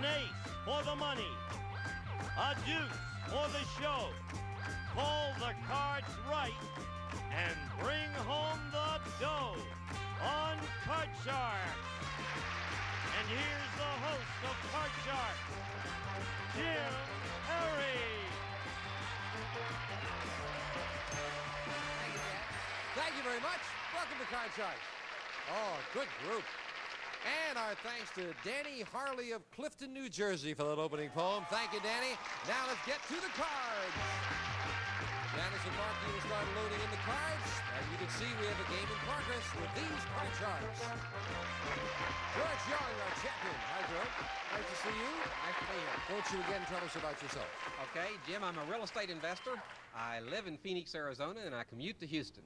an ace for the money, a deuce for the show. Call the cards right and bring home the dough on Card Shark. And here's the host of Card Shark, Jim Harry. Thank you very much. Welcome to Card Shark. Oh, good group. And our thanks to Danny Harley of Clifton, New Jersey for that opening poem. Thank you, Danny. Now let's get to the cards. Janice and Marky will start loading in the cards. As you can see, we have a game in progress with these card sharks. George Young, our champion. Hi, George. Nice to see you. Nice to be here. Won't you again tell us about yourself? Okay, Jim, I'm a real estate investor. I live in Phoenix, Arizona, and I commute to Houston.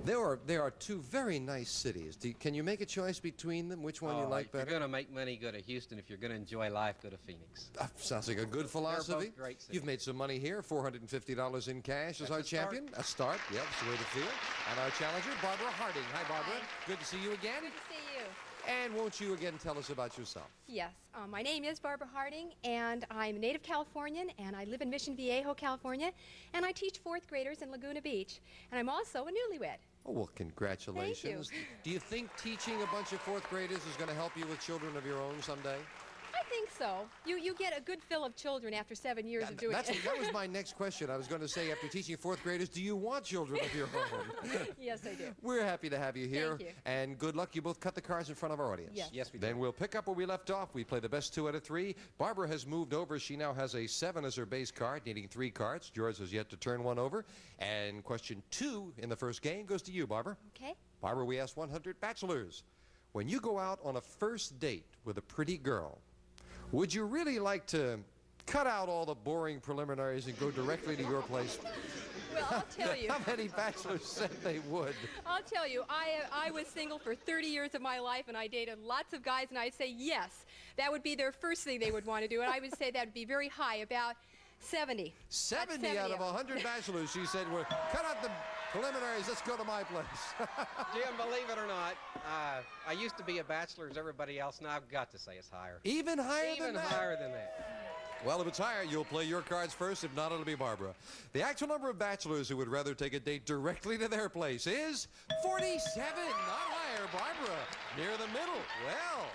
There are two very nice cities. Can you make a choice between them? Which one you like better? If you're going to make money, go to Houston. If you're going to enjoy life, go to Phoenix. Sounds like a good philosophy. They're both great cities. You've made some money here, $450 in cash as our champion. A start, yep, that's the way to feel. And our challenger, Barbara Harding. Hi, Barbara. Hi. Good to see you again. Good to see you. And won't you again tell us about yourself? Yes, my name is Barbara Harding, and I'm a native Californian, and I live in Mission Viejo, California, and I teach fourth graders in Laguna Beach, and I'm also a newlywed. Oh, well, congratulations. Thank you. Do you think teaching a bunch of fourth graders is going to help you with children of your own someday? I think so. You get a good fill of children after 7 years of doing it. That was my next question. I was going to say, after teaching fourth graders, do you want children of your own? Yes, I do. We're happy to have you here. Thank you. And good luck. You both cut the cards in front of our audience. Yes. Yes, we do. Then we'll pick up where we left off. We play the best 2 out of 3. Barbara has moved over. She now has a 7 as her base card, needing 3 cards. George has yet to turn one over. And question 2 in the first game goes to you, Barbara. Okay. Barbara, we asked 100 bachelors. When you go out on a first date with a pretty girl, would you really like to cut out all the boring preliminaries and go directly to your place? Well, I'll tell you. How many bachelors said they would? I'll tell you, I was single for 30 years of my life, and I dated lots of guys, and I'd say yes. That would be their first thing they would want to do, and I would say that would be very high, about 70. 70 out of 100 bachelors, she said, well, cut out the preliminaries, let's go to my place. Jim, believe it or not, I used to be a bachelor as everybody else. Now I've got to say it's higher. Even higher than that? Even higher than that. Well, if it's higher, you'll play your cards first. If not, it'll be Barbara. The actual number of bachelors who would rather take a date directly to their place is 47. Not higher, Barbara. Near the middle. Well,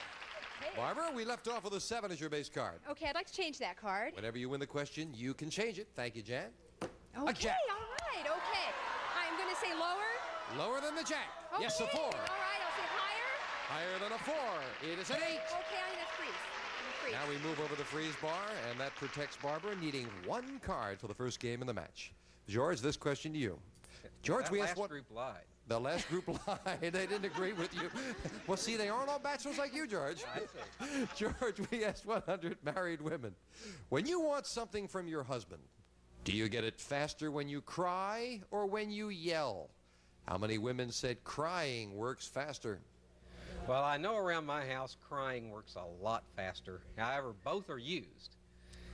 Barbara, we left off with a 7 as your base card. Okay, I'd like to change that card. Whenever you win the question, you can change it. Thank you, Jan. Okay, A jack. all right, okay. I'm going to say lower. Lower than the jack. Okay. Yes, a 4. All right, I'll say higher. Higher than a 4. It is an 8. Okay, I'm going to freeze. Now we move over the freeze bar, and that protects Barbara, needing 1 card for the first game in the match. George, this question to you. George, That we asked last group lied. The last group lied. They didn't agree with you. Well, see, they aren't all bachelors like you, George. I see. George, we asked 100 married women. When you want something from your husband, do you get it faster when you cry or when you yell? How many women said crying works faster? Well, I know around my house crying works a lot faster. However, both are used.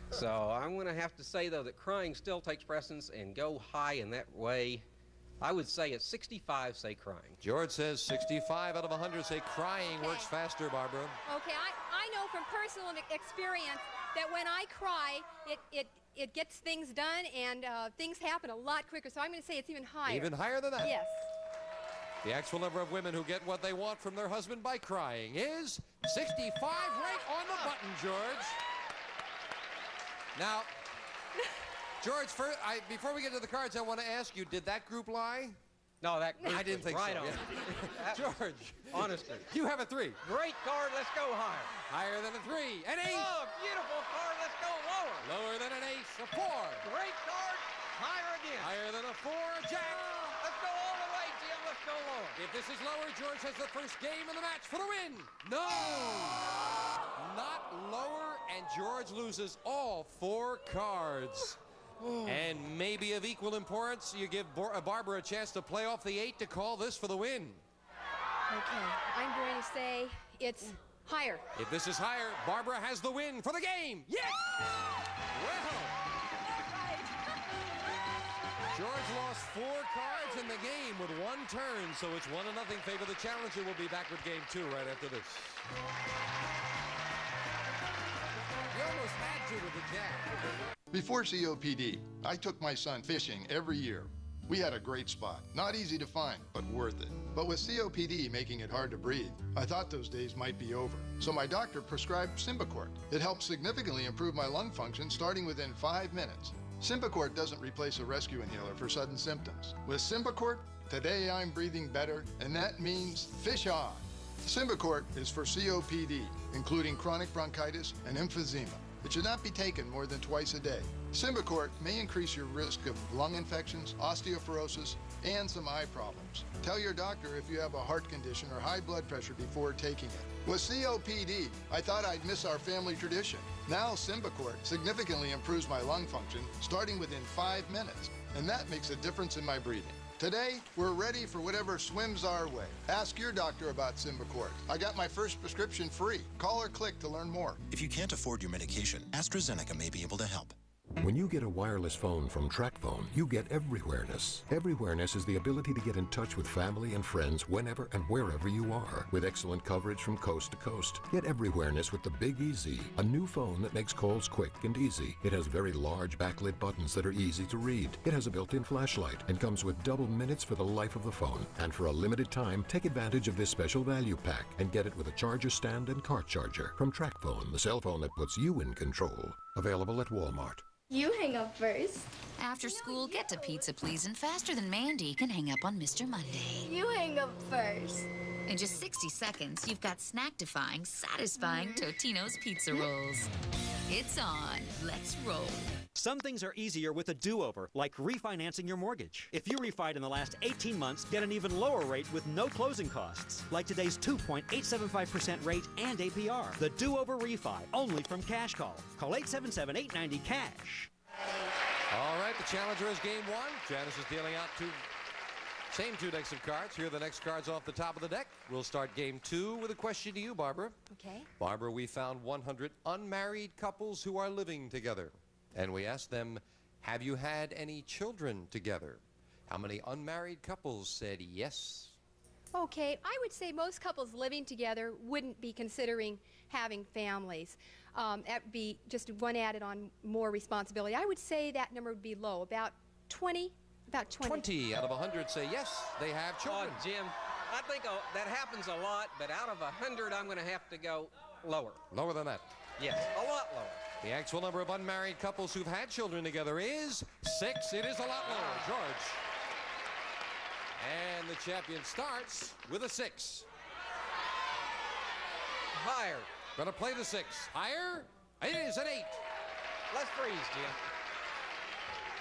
So I'm going to have to say, though, that crying still takes precedence and go high in that way. I would say at 65, say crying. George says 65 out of 100 say crying works faster, Barbara. Okay, I know from personal experience that when I cry, it gets things done and things happen a lot quicker. So I'm going to say it's even higher. Even higher than that? Yes. The actual number of women who get what they want from their husband by crying is 65, right on the button, George. Now, George, before we get to the cards, I want to ask you, did that group lie? No, that group I didn't was think right so. on. Yeah. George. Honestly. You have a 3. Great card, let's go higher. Higher than a 3. An 8. Oh, beautiful card, let's go lower. Lower than an ace, a 4. Great card, higher again. Higher than a 4, a jack. Let's go all the way, Jim, let's go lower. If this is lower, George has the first game of the match for the win. No! Not lower, and George loses all 4 cards. And maybe of equal importance, you give Barbara a chance to play off the 8 to call this for the win. Okay, I'm going to say it's higher. If this is higher, Barbara has the win for the game. Yes! Well, George lost 4 cards in the game with 1 turn, so it's 1-0 favor the challenger. Will be back with game 2 right after this. You almost had to with the jab. Before COPD, I took my son fishing every year. We had a great spot. Not easy to find, but worth it. But with COPD making it hard to breathe, I thought those days might be over. So my doctor prescribed Symbicort. It helped significantly improve my lung function starting within 5 minutes. Symbicort doesn't replace a rescue inhaler for sudden symptoms. With Symbicort, today I'm breathing better, and that means fish on. Symbicort is for COPD, including chronic bronchitis and emphysema. It should not be taken more than twice a day. Symbicort may increase your risk of lung infections, osteoporosis, and some eye problems. Tell your doctor if you have a heart condition or high blood pressure before taking it. With COPD, I thought I'd miss our family tradition. Now Symbicort significantly improves my lung function, starting within 5 minutes, and that makes a difference in my breathing. Today, we're ready for whatever swims our way. Ask your doctor about Symbicort. I got my first prescription free. Call or click to learn more. If you can't afford your medication, AstraZeneca may be able to help. When you get a wireless phone from TracFone, you get Everywhereness. Everywhereness is the ability to get in touch with family and friends whenever and wherever you are, with excellent coverage from coast to coast. Get Everywhereness with the Big Easy, a new phone that makes calls quick and easy. It has very large backlit buttons that are easy to read. It has a built-in flashlight and comes with double minutes for the life of the phone. And for a limited time, take advantage of this special value pack and get it with a charger stand and car charger from TracFone, the cell phone that puts you in control. Available at Walmart. You hang up first. After school, get to Pizza Please, and faster than Mandy can hang up on Mr. Monday. You hang up first. In just 60 seconds, you've got snack-defying, satisfying Totino's pizza rolls. It's on. Let's roll. Some things are easier with a do-over, like refinancing your mortgage. If you refied in the last 18 months, get an even lower rate with no closing costs, like today's 2.875% rate and APR. The do-over refi, only from Cash Call. Call 877-890-CASH. All right, the challenger is game one. Janice is dealing out same two decks of cards. Here are the next cards off the top of the deck. We'll start game two with a question to you, Barbara. Okay. Barbara, we found 100 unmarried couples who are living together. And we asked them, have you had any children together? How many unmarried couples said yes? Okay, I would say most couples living together wouldn't be considering having families. That would be just one added on more responsibility. I would say that number would be low, about 20. About 20 out of 100 say yes, they have children. Oh, Jim, I think that happens a lot, but out of 100, I'm going to have to go lower. Lower than that? Yes, a lot lower. The actual number of unmarried couples who've had children together is 6. It is a lot lower. George. And the champion starts with a 6. Higher. Gonna play the 6. Higher? It is an 8. Let's freeze, Jim.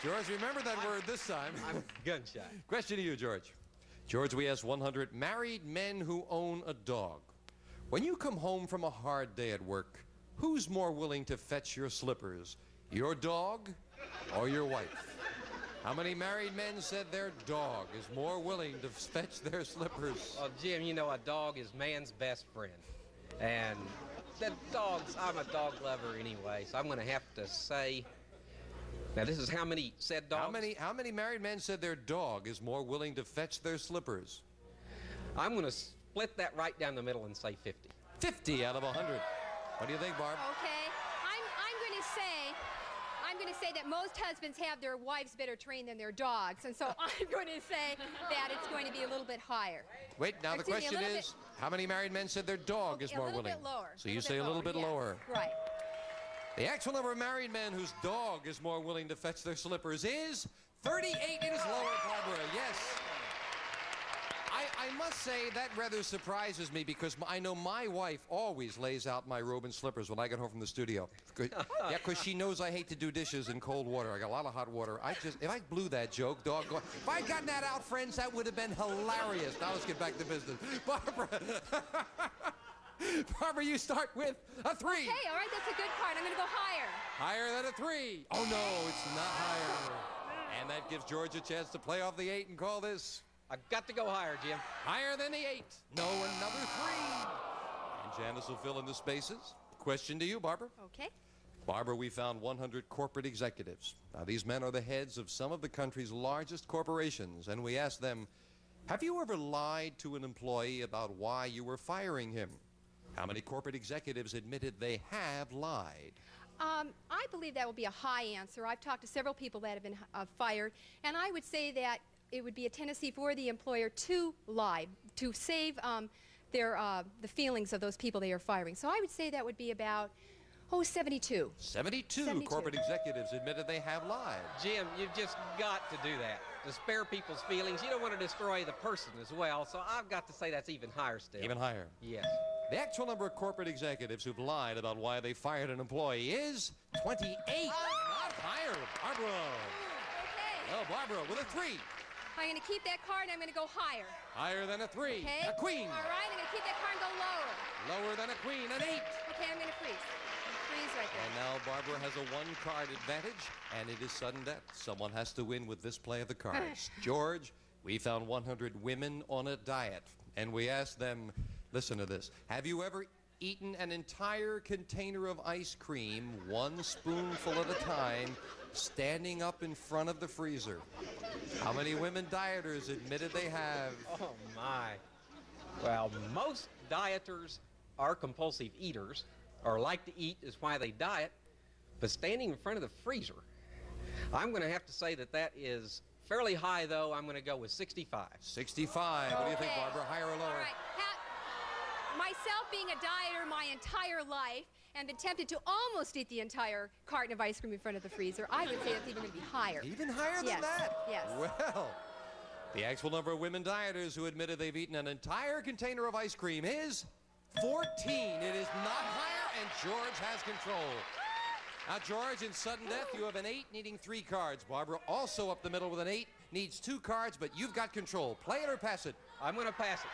George, remember that word this time. I'm gun shy. Question to you, George. George, we asked 100 married men who own a dog. When you come home from a hard day at work, who's more willing to fetch your slippers, your dog or your wife? How many married men said their dog is more willing to fetch their slippers? Well, Jim, you know a dog is man's best friend. And I'm a dog lover anyway, so I'm going to have to say... Now, this is how many said dogs? How many married men said their dog is more willing to fetch their slippers? I'm going to split that right down the middle and say 50. 50 out of 100. What do you think, Barb? Okay, I'm going to say that most husbands have their wives better trained than their dogs, and so I'm going to say that it's going to be a little bit higher. Wait, now the question is, how many married men said their dog is more willing? A little bit lower. So you say a little bit lower. Right. The actual number of married men whose dog is more willing to fetch their slippers is 38. It is lower, Barbara. Yes. I must say that rather surprises me because I know my wife always lays out my robe and slippers when I get home from the studio. Yeah, because she knows I hate to do dishes in cold water. I got a lot of hot water. If I blew that joke, doggone. If I'd gotten that out, friends, that would have been hilarious. Now let's get back to business. Barbara. Barbara, you start with a 3. Okay, all right, that's a good card. I'm going to go higher. Higher than a 3. Oh, no, it's not higher. And that gives George a chance to play off the 8 and call this. I've got to go higher, Jim. Higher than the 8. No, another 3. And Janice will fill in the spaces. Question to you, Barbara. Okay. Barbara, we found 100 corporate executives. Now, these men are the heads of some of the country's largest corporations, and we asked them, have you ever lied to an employee about why you were firing him? How many corporate executives admitted they have lied? I believe that will be a high answer. I've talked to several people that have been fired, and I would say that it would be a tendency for the employer to lie, to save the feelings of those people they are firing. So I would say that would be about, 72. 72 corporate executives admitted they have lied. Jim, you've just got to do that. To spare people's feelings. You don't want to destroy the person as well, so I've got to say that's even higher still. Even higher. Yes. The actual number of corporate executives who've lied about why they fired an employee is 28. Not higher. Barbara. Okay. Well, Barbara with a 3. I'm going to keep that card, and I'm going to go higher. Higher than a 3. Okay. A queen. All right, I'm going to keep that card and go lower. Lower than a queen. An 8. Okay, I'm going to freeze. Freeze right there. And now Barbara has a 1-card advantage, and it is sudden death. Someone has to win with this play of the cards. George, we found 100 women on a diet, and we asked them, listen to this, have you ever eaten an entire container of ice cream, 1 spoonful at a time, standing up in front of the freezer? How many women dieters admitted they have? Oh, my. Well, most dieters are compulsive eaters, or like to eat is why they diet, but standing in front of the freezer, I'm going to have to say that that is fairly high, though. I'm going to go with 65. 65. What do you think, Barbara? Higher or lower? All right. Myself being a dieter my entire life and been tempted to almost eat the entire carton of ice cream in front of the freezer, I would say that's even going to be higher. Even higher than Yes. that? Yes. Well, the actual number of women dieters who admitted they've eaten an entire container of ice cream is 14. It is not higher, and George has control. Now, George, in sudden death, you have an 8 needing 3 cards. Barbara, also up the middle with an 8, needs 2 cards, but you've got control. Play it or pass it? I'm going to pass it.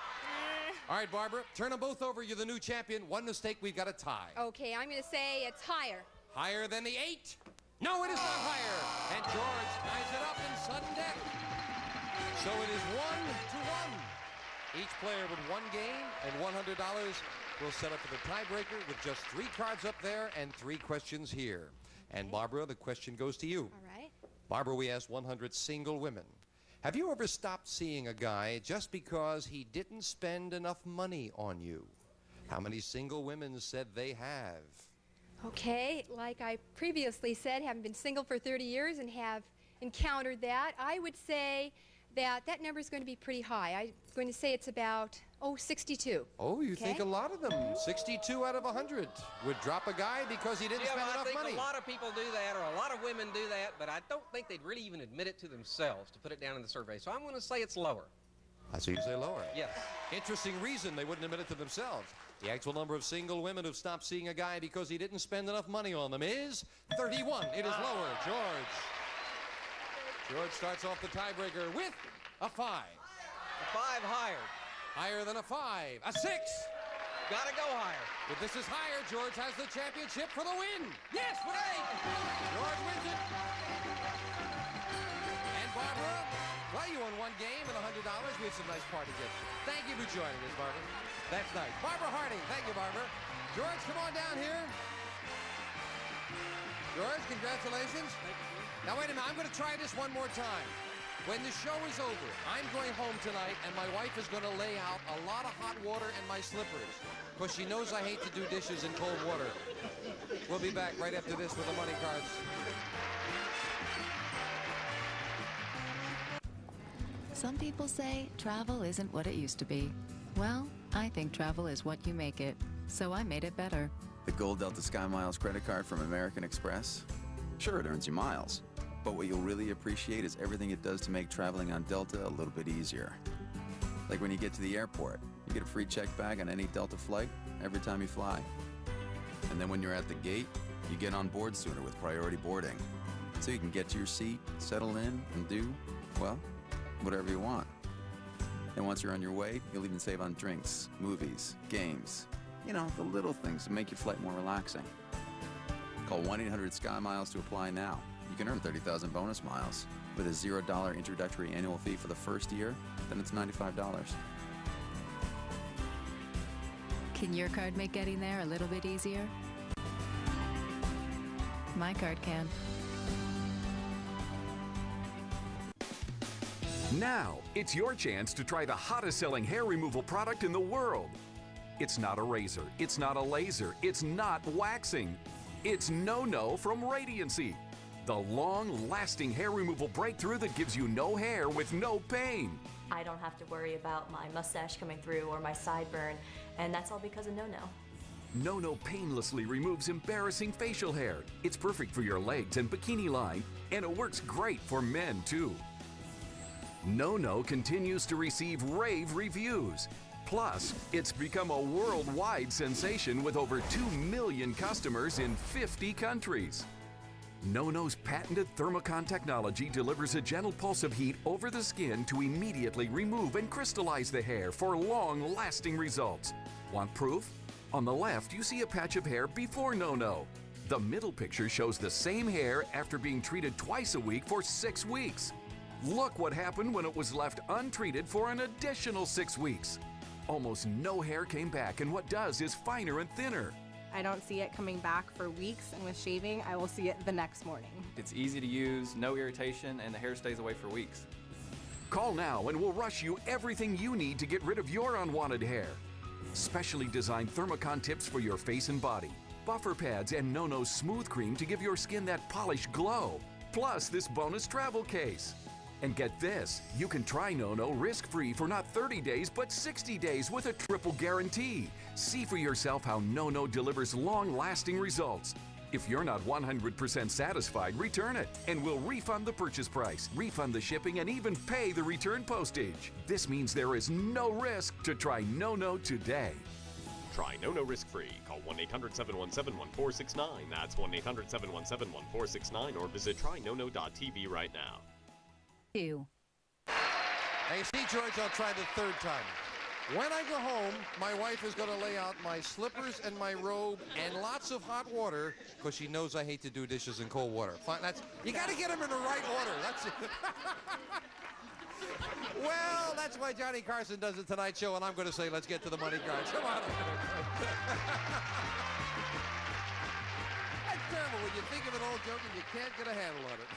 All right, Barbara, turn them both over. You're the new champion. One mistake, we've got a tie. Okay, I'm going to say it's higher. Higher than the 8? No, it is not higher. And George ties it up in sudden death. So it is 1-1. Each player with 1 game and $100 will set up for the tiebreaker with just 3 cards up there and 3 questions here. And Barbara, the question goes to you. All right. Barbara, we asked 100 single women. Have you ever stopped seeing a guy just because he didn't spend enough money on you? How many single women said they have? Okay, like I previously said, having been single for 30 years and have encountered that, I would say that that number is going to be pretty high. I'm going to say it's about, 62. Oh, you think Okay. a lot of them, 62 out of 100, would drop a guy because he didn't Yeah, spend I enough think money. a lot of people do that, or a lot of women do that, but I don't think they'd really even admit it to themselves to put it down in the survey. So I'm going to say it's lower. I see you say lower. Yes. Interesting reason they wouldn't admit it to themselves. The actual number of single women who've stopped seeing a guy because he didn't spend enough money on them is 31. It is lower. George. George starts off the tiebreaker with a 5. A 5 higher. Higher than a 5. A 6. Gotta go higher. If this is higher, George has the championship for the win. Yes, with an 8. George wins it. And Barbara, well, you won 1 game and $100. We have some nice party gifts. Thank you for joining us, Barbara. That's nice. Barbara Harding, thank you, Barbara. George, come on down here. George, congratulations. Thank you. Now, wait a minute. I'm going to try this one more time. When the show is over, I'm going home tonight, and my wife is going to lay out a lot of hot water in my slippers because she knows I hate to do dishes in cold water. We'll be back right after this with the money cards. Some people say travel isn't what it used to be. Well, I think travel is what you make it, so I made it better. The Gold Delta Sky Miles credit card from American Express? Sure, it earns you miles. But what you'll really appreciate is everything it does to make traveling on Delta a little bit easier. Like when you get to the airport, you get a free check bag on any Delta flight every time you fly. And then when you're at the gate, you get on board sooner with priority boarding. So you can get to your seat, settle in, and do, well, whatever you want. And once you're on your way, you'll even save on drinks, movies, games. You know, the little things that make your flight more relaxing. Call 1-800-SKY-MILES to apply now. You can earn 30,000 bonus miles with a $0 introductory annual fee for the first year. Then it's $95. Can your card make getting there a little bit easier? My card can. Now, it's your chance to try the hottest selling hair removal product in the world. It's not a razor, it's not a laser, it's not waxing. It's No-No from Radiancy, the long-lasting hair removal breakthrough that gives you no hair with no pain. I don't have to worry about my mustache coming through or my sideburn, and that's all because of No-No. No-No painlessly removes embarrassing facial hair. It's perfect for your legs and bikini line, and it works great for men too. No-No continues to receive rave reviews. Plus, it's become a worldwide sensation with over 2 million customers in 50 countries. No-No's patented Thermocon technology delivers a gentle pulse of heat over the skin to immediately remove and crystallize the hair for long-lasting results. Want proof? On the left, you see a patch of hair before No-No. The middle picture shows the same hair after being treated twice a week for 6 weeks. Look what happened when it was left untreated for an additional 6 weeks. Almost no hair came back, and what does is finer and thinner. I don't see it coming back for weeks, and with shaving, I will see it the next morning. It's easy to use, no irritation, and the hair stays away for weeks. Call now and we'll rush you everything you need to get rid of your unwanted hair. Specially designed Thermocon tips for your face and body, buffer pads, and No-No's smooth cream to give your skin that polished glow. Plus this bonus travel case. And get this, you can try No-No risk-free for not 30 days, but 60 days with a triple guarantee. See for yourself how No-No delivers long-lasting results. If you're not 100% satisfied, return it, and we'll refund the purchase price, refund the shipping, and even pay the return postage. This means there is no risk to try No-No today. Try No-No risk-free. Call 1-800-717-1469. That's 1-800-717-1469, or visit trynono.tv right now. Hey, see, George, I'll try the third time. When I go home, my wife is going to lay out my slippers and my robe and lots of hot water because she knows I hate to do dishes in cold water. Fine, you got to get them in the right order. That's it. Well, that's why Johnny Carson does the Tonight Show, and I'm going to say, let's get to the money cards. Come on. That's terrible when you think of an old joke and you can't get a handle on it.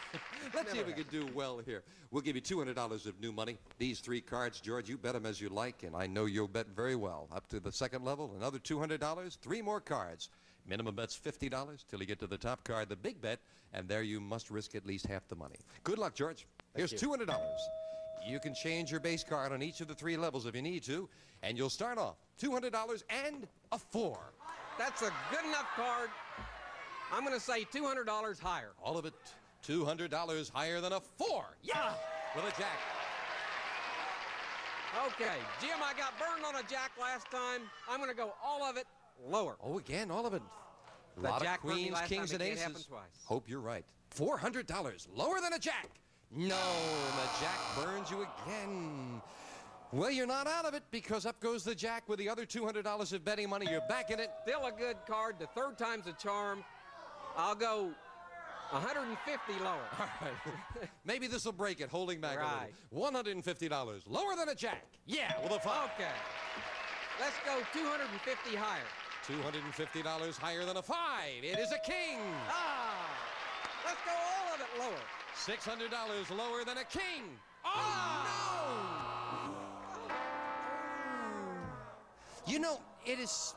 Let's see if we can do well here. We'll give you $200 of new money. These 3 cards, George, you bet them as you like, and I know you'll bet very well. Up to the second level, another $200, 3 more cards. Minimum bet's $50 till you get to the top card, the big bet, and there you must risk at least half the money. Good luck, George. Here's $200. You can change your base card on each of the 3 levels if you need to, and you'll start off $200 and a 4. That's a good enough card. I'm going to say $200 higher. All of it $200 higher than a 4. Yeah! With a jack. Okay, Jim, I got burned on a jack last time. I'm going to go all of it lower. Oh, again, all of it. A The lot of jack burned me queens, last kings, time. and It can't happen aces. twice. Hope you're right. $400, lower than a jack. No, the jack burns you again. Well, you're not out of it because up goes the jack with the other $200 of betting money. You're back in it. Still a good card. The third time's a charm. I'll go 150 lower. All right. Maybe this will break it, holding back Right. a little. $150, lower than a jack. Yeah, with a 5. Okay. Let's go 250 higher. $250 higher than a 5. It is a king. Ah! Let's go all of it lower. $600 lower than a king. Oh, no! You know, it is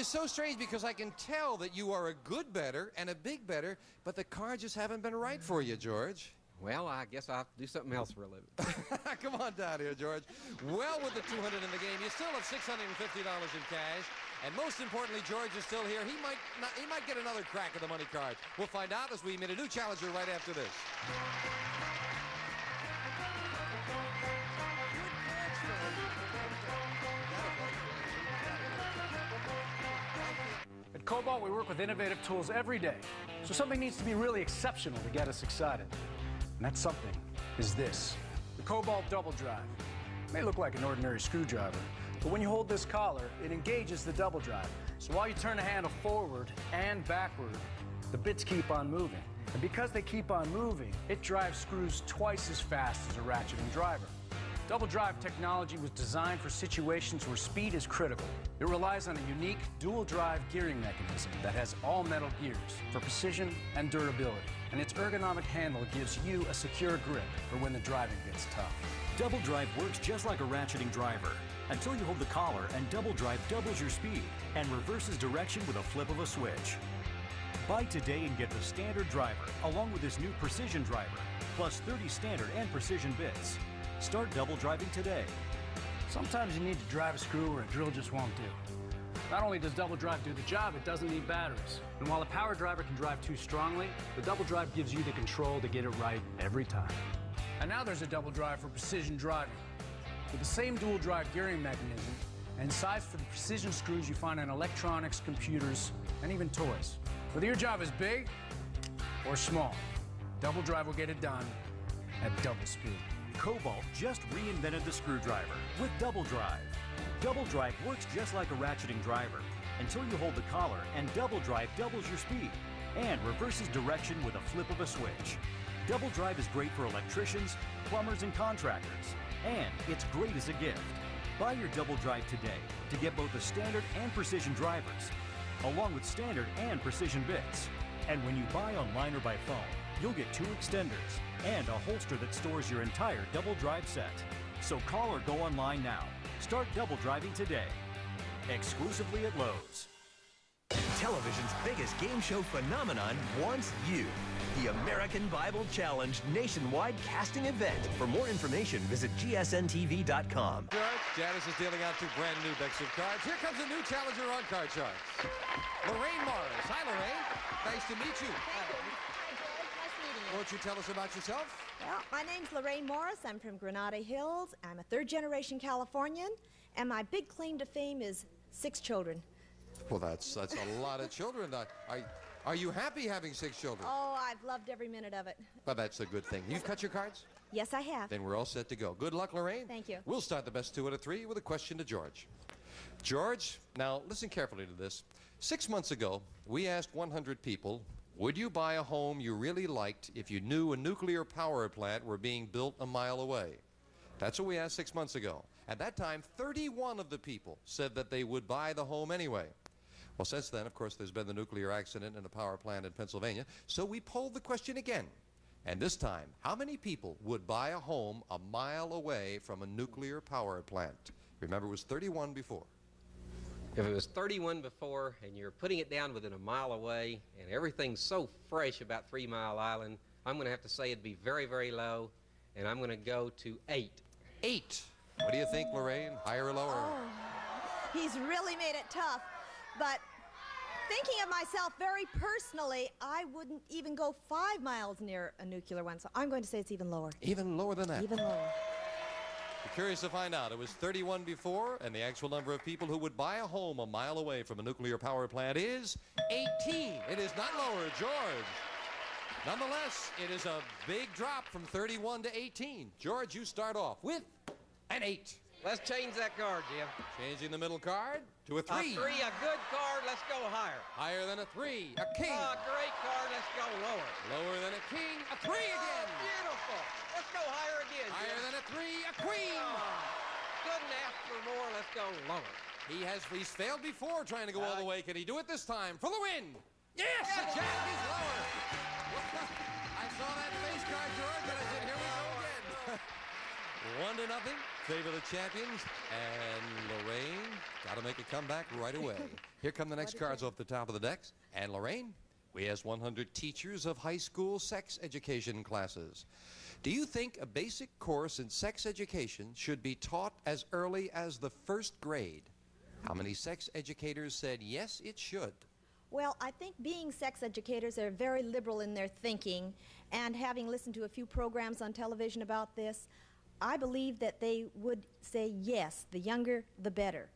so strange because I can tell that you are a good bettor and a big bettor, but the cards just haven't been right for you, George. Well, I guess I'll have to do something else for a living. Come on down here, George. Well, with the 200 in the game, you still have $650 in cash. And most importantly, George is still here. He might get another crack at the money cards. We'll find out as we meet a new challenger right after this. At Cobalt, we work with innovative tools every day, so something needs to be really exceptional to get us excited. And that something is this, the Cobalt Double Drive. It may look like an ordinary screwdriver, but when you hold this collar, it engages the double drive. So while you turn the handle forward and backward, the bits keep on moving. And because they keep on moving, it drives screws twice as fast as a ratcheting driver. Double drive technology was designed for situations where speed is critical. It relies on a unique dual drive gearing mechanism that has all metal gears for precision and durability. And its ergonomic handle gives you a secure grip for when the driving gets tough. Double drive works just like a ratcheting driver until you hold the collar, and double drive doubles your speed and reverses direction with a flip of a switch. Buy today and get the standard driver, along with this new precision driver, plus 30 standard and precision bits. Start double driving today. Sometimes you need to drive a screw or a drill just won't do. Not only does double drive do the job, it doesn't need batteries. And while a power driver can drive too strongly, the double drive gives you the control to get it right every time. And now there's a double drive for precision driving. With the same dual drive gearing mechanism and size for the precision screws you find in electronics, computers, and even toys. Whether your job is big or small, double drive will get it done at double speed. Cobalt just reinvented the screwdriver with double drive. Double drive works just like a ratcheting driver until you hold the collar, and double drive doubles your speed and reverses direction with a flip of a switch. Double drive is great for electricians, plumbers, and contractors, and it's great as a gift. Buy your double drive today to get both the standard and precision drivers, along with standard and precision bits. And when you buy online or by phone, you'll get 2 extenders and a holster that stores your entire double drive set. So call or go online now. Start double driving today. Exclusively at Lowe's. Television's biggest game show phenomenon wants you. The American Bible Challenge nationwide casting event. For more information, visit gsntv.com. Janice is dealing out 2 brand new decks of cards. Here comes a new challenger on Card Sharks. Lorraine Morris. Hi, Lorraine. Nice to meet you. Won't you tell us about yourself? Well, my name's Lorraine Morris. I'm from Granada Hills. I'm a 3rd-generation Californian, and my big claim to fame is 6 children. Well, that's a lot of children. Are you happy having 6 children? Oh, I've loved every minute of it. Well, that's a good thing. You've cut your cards? Yes, I have. Then we're all set to go. Good luck, Lorraine. Thank you. We'll start the best 2 out of 3 with a question to George. George, now listen carefully to this. 6 months ago, we asked 100 people, would you buy a home you really liked if you knew a nuclear power plant were being built a mile away? That's what we asked 6 months ago. At that time, 31 of the people said that they would buy the home anyway. Well, since then, of course, there's been the nuclear accident in a power plant in Pennsylvania, so we polled the question again. And this time, how many people would buy a home a mile away from a nuclear power plant? Remember, it was 31 before. If it was 31 before and you're putting it down within a mile away and everything's so fresh about 3 Mile Island, I'm going to have to say it'd be very, very low, and I'm going to go to 8. 8. What do you think, Lorraine? Higher or lower? Oh, he's really made it tough. But thinking of myself very personally, I wouldn't even go 5 miles near a nuclear one, so I'm going to say it's even lower. Even lower than that? Even lower. You're curious to find out. It was 31 before, and the actual number of people who would buy a home a mile away from a nuclear power plant is 18. It is not lower, George. Nonetheless, it is a big drop from 31 to 18. George, you start off with an 8. Let's change that card, Jim. Changing the middle card to a 3. A 3, a good card. Let's go higher. Higher than a 3, a king. A great card. Let's go lower. Lower than a king, a 3 again. Oh, beautiful. Let's go higher again, Jim. Higher than a 3, a queen. Couldn't ask for more. Let's go lower. He's failed before trying to go all the way. Can he do it this time for the win? Yes, a jack. He's lower. I saw that face card, George, and I said, here we go again. 1-0, favor the champions, and Lorraine got to make a comeback right away. Here come the next cards off the top of the decks. And Lorraine, we asked 100 teachers of high school sex education classes. Do you think a basic course in sex education should be taught as early as the 1st grade? How many sex educators said yes, it should? Well, I think being sex educators are very liberal in their thinking, and having listened to a few programs on television about this, I believe that they would say yes, the younger the better.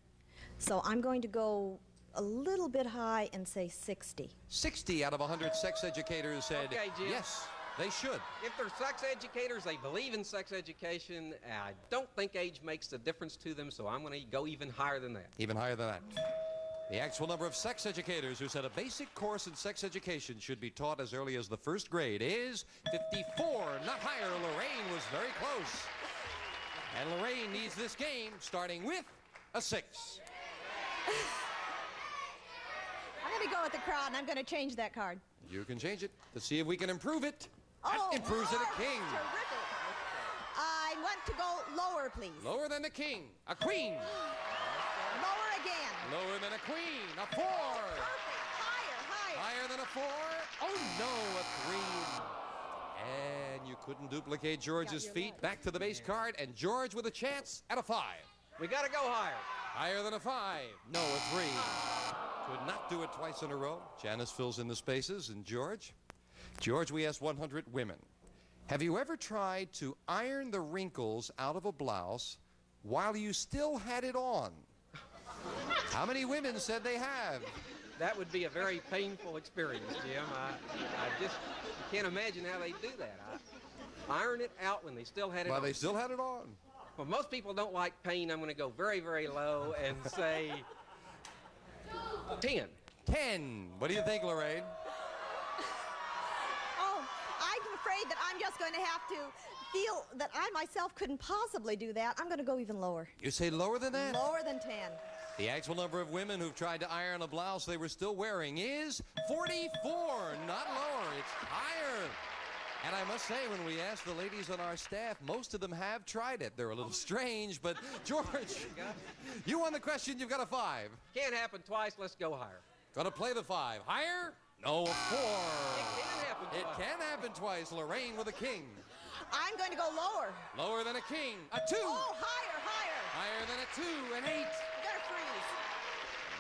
So I'm going to go a little bit high and say 60. 60 out of 100 sex educators said okay, Jim. Yes, they should. If they're sex educators, they believe in sex education. I don't think age makes a difference to them, so I'm going to go even higher than that. Even higher than that. The actual number of sex educators who said a basic course in sex education should be taught as early as the 1st grade is 54, not higher. Lorraine was very close. And Lorraine needs this game starting with a 6. I'm going to go with the crowd, and I'm going to change that card. You can change it to see if we can improve it. Oh, that improves it a king. Terrific. I want to go lower, please. Lower than the king. A queen. Lower again. Lower than a queen. A 4. Perfect. Higher, higher. Higher than a 4. Oh, no, a 3. And you couldn't duplicate George's feat. Back to the base card, and George with a chance at a 5. We got to go higher. Higher than a 5. No, a 3. Could not do it twice in a row. Janice fills in the spaces, and George? George, we asked 100 women. Have you ever tried to iron the wrinkles out of a blouse while you still had it on? How many women said they have? That would be a very painful experience, Jim. I just can't imagine how they do that. Iron it out when they still had it on. While they still had it on. Well, most people don't like pain. I'm going to go very, very low and say 10. 10. What do you think, Lorraine? Oh, I'm afraid that I'm just going to have to feel that I myself couldn't possibly do that. I'm going to go even lower. You say lower than that? Lower than 10. The actual number of women who've tried to iron a blouse they were still wearing is 44, not lower. It's higher. And I must say, when we asked the ladies on our staff, most of them have tried it. They're a little strange, but George, you won the question. You've got a 5. Can't happen twice. Let's go higher. Gonna play the 5. Higher? No, a 4. It can happen twice. It can happen twice. Lorraine with a king. I'm going to go lower. Lower than a king. A 2. Oh, higher, higher. Higher than a 2. An 8. You gotta freeze.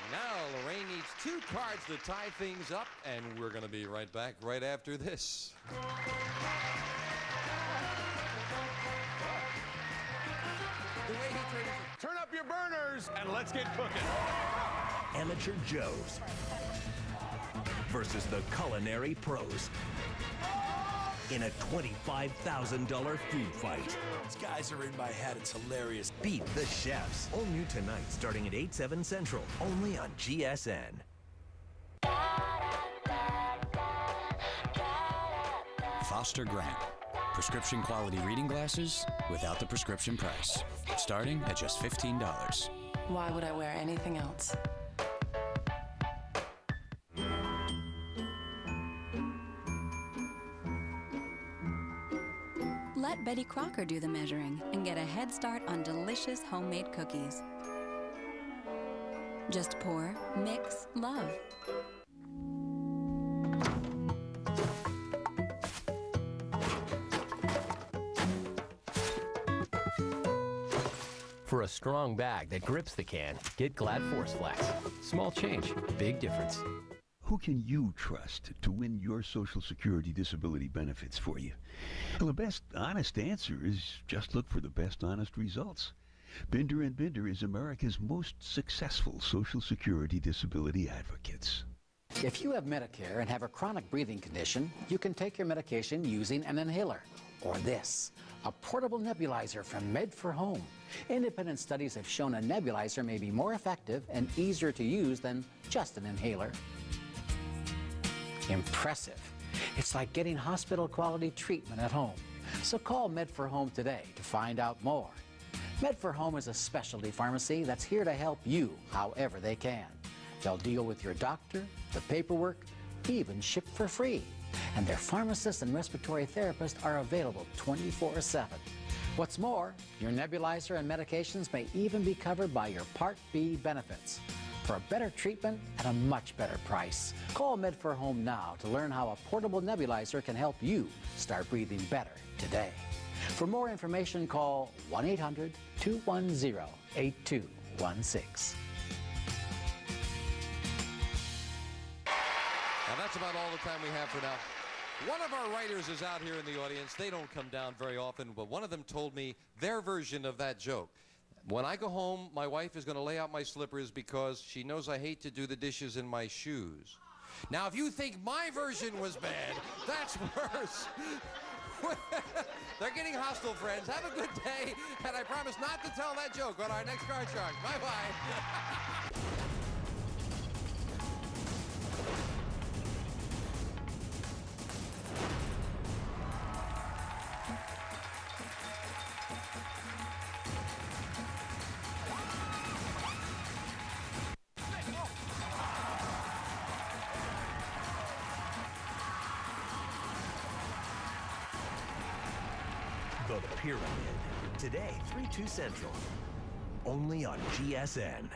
Now Lorraine needs 2 cards to tie things up, and we're going to be right back right after this. Turn up your burners and let's get cooking. Amateur Joe's versus the culinary pros in a $25,000 food fight. These guys are in my head. It's hilarious. Beat the chefs. All new tonight, starting at 8/7 Central, only on GSN. Foster Grant. Prescription quality reading glasses without the prescription price. Starting at just $15. Why would I wear anything else? Let Betty Crocker do the measuring and get a head start on delicious homemade cookies. Just pour, mix, love. For a strong bag that grips the can, get Glad Force Flex. Small change, big difference. Who can you trust to win your Social Security disability benefits for you? Well, the best honest answer is just look for the best honest results. Binder & Binder is America's most successful Social Security disability advocates. If you have Medicare and have a chronic breathing condition, you can take your medication using an inhaler. Or this, a portable nebulizer from Med4Home. Independent studies have shown a nebulizer may be more effective and easier to use than just an inhaler. Impressive. It's like getting hospital-quality treatment at home. So call Med4Home today to find out more. Med4Home is a specialty pharmacy that's here to help you however they can. They'll deal with your doctor, the paperwork, even ship for free. And their pharmacists and respiratory therapists are available 24/7. What's more, your nebulizer and medications may even be covered by your Part B benefits. For a better treatment at a much better price, call Med4Home now to learn how a portable nebulizer can help you start breathing better today. For more information, call 1-800-210-8216. Now that's about all the time we have for now. One of our writers is out here in the audience. They don't come down very often, but one of them told me their version of that joke. When I go home, my wife is going to lay out my slippers because she knows I hate to do the dishes in my shoes. Now, if you think my version was bad, that's worse. They're getting hostile, friends. Have a good day, and I promise not to tell that joke on our next Card Shark. Bye-bye. The Pyramid. Today, 3/2 Central. Only on GSN.